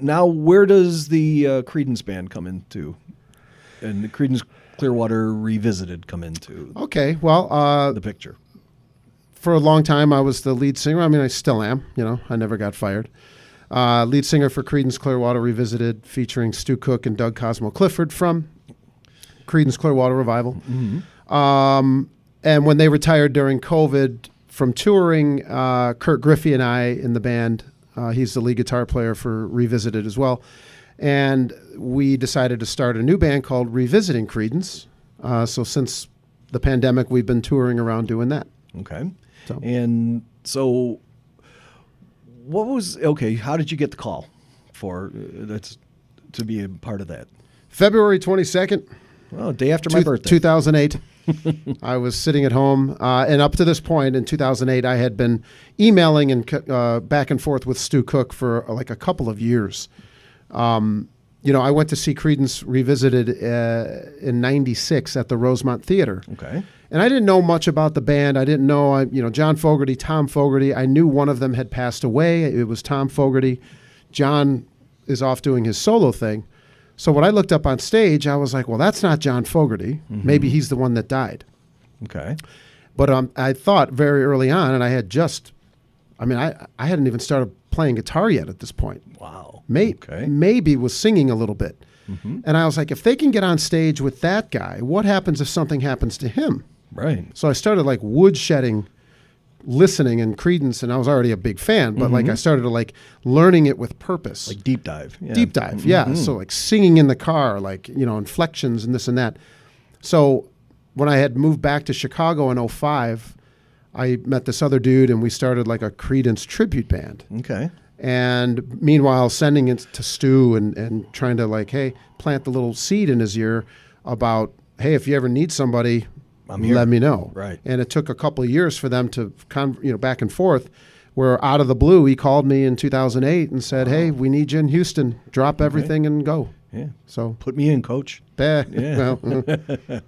Now, where does the Creedence band come into? And the Creedence Clearwater Revisited come into Okay, well, the picture? for a long time, I was the lead singer. I mean, I still am. I never got fired. Lead singer for Creedence Clearwater Revisited, featuring Stu Cook and Doug Cosmo Clifford from Creedence Clearwater Revival. Mm-hmm. And when they retired during COVID from touring, Kurt Griffey and I in the band, he's the lead guitar player for Revisited as well, and we decided to start a new band called Revisiting Creedence. So since the pandemic, we've been touring around doing that. Okay. So. And so how did you get the call for to be a part of that? February 22nd, Day after my birthday. 2008. I was sitting at home, and up to this point in 2008, I had been emailing and back and forth with Stu Cook for like a couple of years. I went to see Creedence Revisited in '96 at the Rosemont Theater. Okay. And I didn't know much about the band. I didn't know, John Fogerty, Tom Fogerty. I knew one of them had passed away. It was Tom Fogerty. John is off doing his solo thing. So when I looked up on stage, I was like, well, that's not John Fogerty. Mm-hmm. Maybe he's the one that died. Okay. But I thought very early on, and I hadn't even started playing guitar yet at this point. Wow. Okay. Maybe was singing a little bit. Mm-hmm. And I was like, if they can get on stage with that guy, what happens if something happens to him? Right. So I started like woodshedding, listening in Creedence, and I was already a big fan, but like I started to like learning it with purpose. Like deep dive. Yeah. Deep dive, yeah. So like singing in the car, like, inflections and this and that. So when I had moved back to Chicago in 2005, I met this other dude and we started like a Creedence tribute band. Okay. And meanwhile, sending it to Stu and trying to like, hey, plant the little seed in his ear about, hey, if you ever need somebody, I'm here. let me know. Right. And it took a couple of years for them to, back and forth, where out of the blue, he called me in 2008 and said, hey, we need you in Houston. Drop everything and go. Yeah. So put me in, coach. Yeah. Yeah. Well,